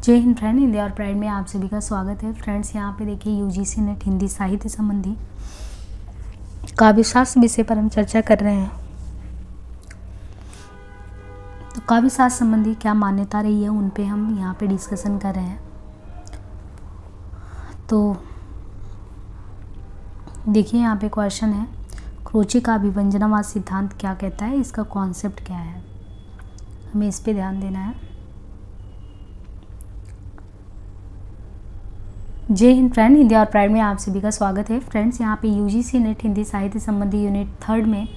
जय हिंद फ्रेंड, हिंदी और प्राइड में आप सभी का स्वागत है। फ्रेंड्स, यहाँ पे देखिए यूजीसी नेट हिंदी साहित्य संबंधी काव्यशास्त्र विषय पर हम चर्चा कर रहे हैं। तो काव्यशास्त्र संबंधी क्या मान्यता रही है उन पे हम यहाँ पे डिस्कशन कर रहे हैं। तो देखिए यहाँ पे क्वेश्चन है, क्रोचे का अभिव्यंजनावाद सिद्धांत क्या कहता है, इसका कॉन्सेप्ट क्या है, हमें इस पे ध्यान देना है। जय हिंद फ्रेंड, हिंदी और प्राइड में आप सभी का स्वागत है। फ्रेंड्स, यहाँ पे यूजीसी नेट हिंदी साहित्य संबंधी यूनिट 3 में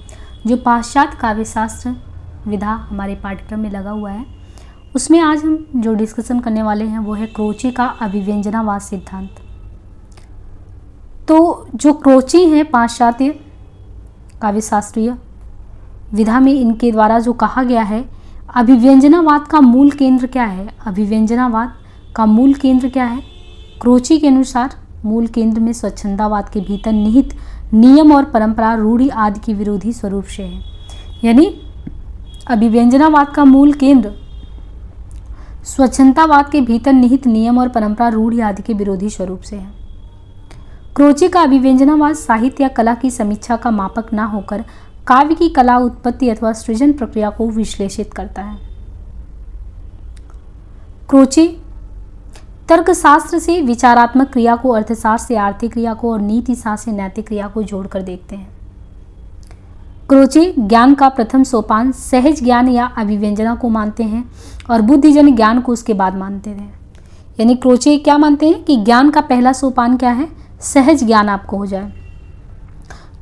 जो पाश्चात्य काव्यशास्त्र विधा हमारे पाठ्यक्रम में लगा हुआ है, उसमें आज हम जो डिस्कशन करने वाले हैं वो है क्रोचे का अभिव्यंजनावाद सिद्धांत। तो जो क्रोचे हैं पाश्चात्य काव्यशास्त्रीय विधा में, इनके द्वारा जो कहा गया है अभिव्यंजनावाद का मूल केंद्र क्या है, अभिव्यंजनावाद का मूल केंद्र क्या है। क्रोचे के अनुसार मूल केंद्र में स्वच्छंदावाद के भीतर निहित नियम और परंपरा, रूढ़ि आदि के विरोधी स्वरूप से है। यानी अभिव्यंजनावाद का मूल केंद्र स्वच्छंदावाद के भीतर निहित नियम और परंपरा, रूढ़ि आदि के विरोधी स्वरूप से है। क्रोचे का अभिव्यंजनावाद साहित्य या कला की समीक्षा का मापक न होकर काव्य की कला, उत्पत्ति अथवा सृजन प्रक्रिया को विश्लेषित करता है। क्रोचे तर्कशास्त्र से विचारात्मक क्रिया को, अर्थशास्त्र से आर्थिक क्रिया को और नीति शास्त्र से नैतिक क्रिया को जोड़कर देखते हैं। क्रोचे ज्ञान का प्रथम सोपान सहज ज्ञान या अभिव्यंजना को मानते हैं और बुद्धिजन ज्ञान को उसके बाद मानते हैं। यानी क्रोचे क्या मानते हैं कि ज्ञान का पहला सोपान क्या है, सहज ज्ञान आपको हो जाए।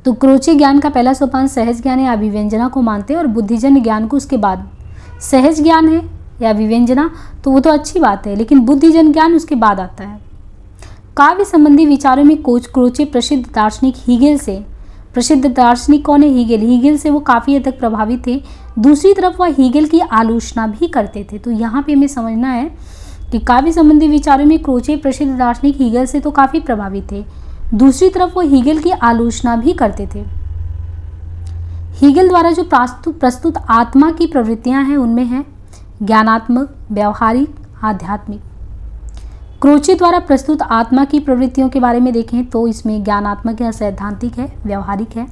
तो क्रोचे ज्ञान का पहला सोपान सहज ज्ञान या अभिव्यंजना को मानते हैं और बुद्धिजन ज्ञान को उसके बाद। सहज ज्ञान है या अभिव्यंजना तो वो तो अच्छी बात है, लेकिन बुद्धिजन ज्ञान उसके बाद आता है। काव्य संबंधी विचारों में क्रोचे प्रसिद्ध दार्शनिक हीगेल से, प्रसिद्ध दार्शनिक कौन है, हीगेल से वो काफ़ी हद तक प्रभावित थे। दूसरी तरफ वह हीगेल की आलोचना भी करते थे। तो यहाँ पे हमें समझना है कि काव्य संबंधी विचारों में क्रोचे प्रसिद्ध दार्शनिक हीगेल से तो काफ़ी प्रभावित थे, दूसरी तरफ वो हीगेल की आलोचना भी करते थे। हीगेल द्वारा जो प्रस्तुत आत्मा की प्रवृत्तियाँ हैं उनमें है ज्ञानात्मक, व्यावहारिक, आध्यात्मिक। क्रोचे द्वारा प्रस्तुत आत्मा की प्रवृत्तियों के बारे में देखें तो इसमें ज्ञानात्मक या सैद्धांतिक है, व्यावहारिक है,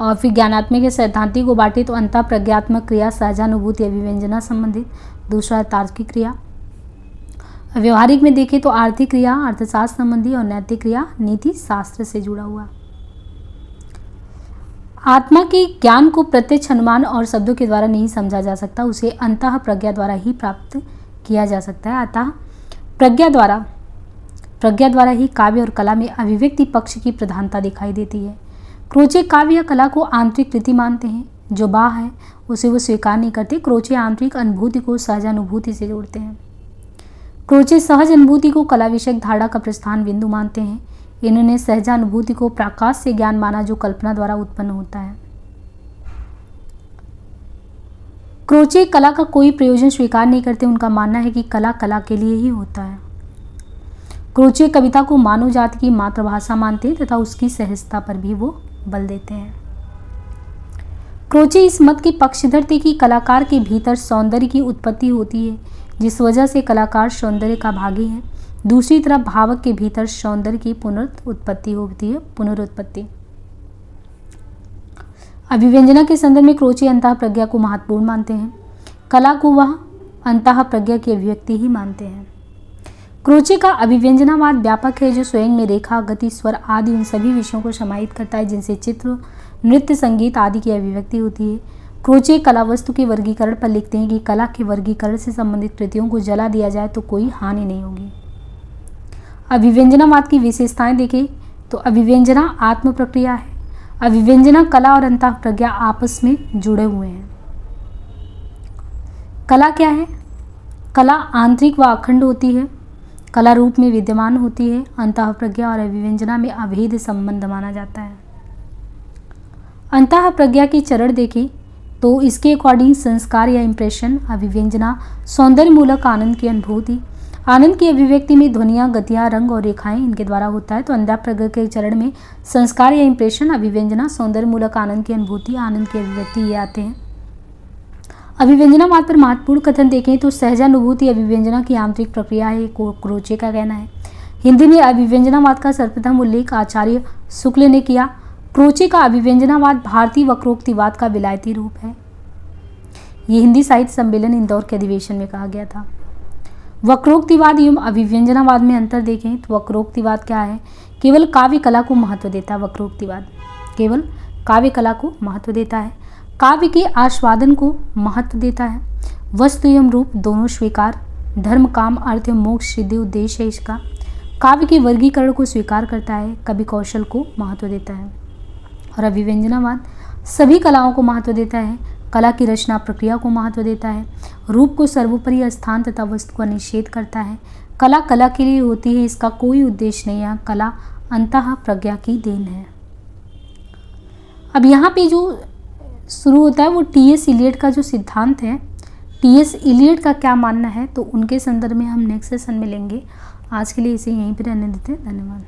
और फिर ज्ञानात्मक या सैद्धांतिक को बांटे तो अंतः प्रज्ञात्मक क्रिया, सहजानुभूति, अभिव्यंजना संबंधित, दूसरा तार्किक क्रिया। व्यवहारिक में देखें तो आर्थिक क्रिया, अर्थशास्त्र संबंधी, और नैतिक क्रिया नीति शास्त्र से जुड़ा हुआ। आत्मा के ज्ञान को प्रत्यक्ष अनुमान और शब्दों के द्वारा नहीं समझा जा सकता, उसे अंतः प्रज्ञा द्वारा ही प्राप्त किया जा सकता है। अतः प्रज्ञा द्वारा ही काव्य और कला में अभिव्यक्ति पक्ष की प्रधानता दिखाई देती है। क्रोचे काव्य या कला को आंतरिक कृति मानते हैं, जो बाह्य है उसे वो स्वीकार नहीं करते। क्रोचे आंतरिक अनुभूति को सहजानुभूति से जोड़ते हैं। क्रोचे सहज अनुभूति को कला विषयक धारणा का प्रस्थान बिंदु मानते हैं। इन्होंने सहजानुभूति को प्रकाश से ज्ञान माना जो कल्पना द्वारा उत्पन्न होता है। क्रोचे कला का कोई प्रयोजन स्वीकार नहीं करते, उनका मानना है कि कला कला के लिए ही होता है। क्रोचे कविता को मानव जाति की मातृभाषा मानते हैं तथा उसकी सहजता पर भी वो बल देते हैं। क्रोचे इस मत के पक्षधर थे कि कलाकार के भीतर सौंदर्य की उत्पत्ति होती है, जिस वजह से कलाकार सौंदर्य का भागी है। दूसरी तरफ भावक के भीतर सौंदर्य की पुनरुत्पत्ति होती है, पुनरुत्पत्ति। अभिव्यंजना के संदर्भ में क्रोचे अंतः प्रज्ञा को महत्वपूर्ण मानते हैं, कला को वह अंतः प्रज्ञा की अभिव्यक्ति ही मानते हैं। क्रोचे का अभिव्यंजनावाद व्यापक है, जो स्वयं में रेखा, गति, स्वर आदि उन सभी विषयों को समाहित करता है जिनसे चित्र, नृत्य, संगीत आदि की अभिव्यक्ति होती है। क्रोचे कला वस्तु के वर्गीकरण पर लिखते हैं कि कला के वर्गीकरण से संबंधित कृतियों को जला दिया जाए तो कोई हानि नहीं होगी। अभिव्यंजनावाद की विशेषताएं देखें तो अभिव्यंजना आत्म प्रक्रिया है। अभिव्यंजना कला और अंतः प्रज्ञा आपस में जुड़े हुए हैं। कला क्या है? कला आंतरिक व अखंड होती है, कला रूप में विद्यमान होती है। अंतः प्रज्ञा और अभिव्यंजना में अभेद संबंध माना जाता है। अंतः प्रज्ञा के चरण देखें तो इसके अकॉर्डिंग संस्कार या इंप्रेशन, अभिव्यंजना सौंदर्य मूलक आनंद की अनुभूति, आनंद की अभिव्यक्ति में ध्वनियाँ, गतियाँ, रंग और रेखाएं इनके द्वारा होता है। तो अंतः प्रज्ञा के चरण में संस्कार या इंप्रेशन, अभिव्यंजना, सौंदर्य मूलक आनंद की अनुभूति, आनंद की अभिव्यक्ति ये आते हैं। अभिव्यंजनावाद पर महत्वपूर्ण कथन देखें तो सहजानुभूति अभिव्यंजना की आंतरिक प्रक्रिया है, क्रोचे का कहना है। हिंदी में अभिव्यंजनावाद का सर्वप्रथम उल्लेख आचार्य शुक्ल ने किया। क्रोचे का अभिव्यंजनावाद भारतीय वक्रोक्तिवाद का विलायती रूप है। ये हिंदी साहित्य सम्मेलन इंदौर के अधिवेशन में कहा गया था। वक्रोक्तिवाद एवं अभिव्यंजनावाद में अंतर देखें तो वक्रोक्तिवाद क्या है? केवल काव्य कला को महत्व देता है। वक्रोक्तिवाद केवल काव्य कला को महत्व देता है, काव्य के आस्वादन को महत्व देता है, वस्तु एवं रूप दोनों स्वीकार, धर्म काम अर्थ एवं मोक्ष सिद्धि उद्देश्य है इसका, काव्य के वर्गीकरण को स्वीकार करता है, कवि कौशल को महत्व देता है। और अभिव्यंजनावाद सभी कलाओं को महत्व देता है, कला की रचना प्रक्रिया को महत्व देता है, रूप को सर्वोपरि स्थान तथा वस्तु का निषेध करता है। कला कला के लिए होती है, इसका कोई उद्देश्य नहीं है, कला अंतः प्रज्ञा की देन है। अब यहाँ पे जो शुरू होता है वो टी.एस. इलियट का जो सिद्धांत है, टी.एस. इलियट का क्या मानना है, तो उनके संदर्भ में हम नेक्स्ट सेशन में लेंगे। आज के लिए इसे यहीं पर रहने देते हैं। धन्यवाद।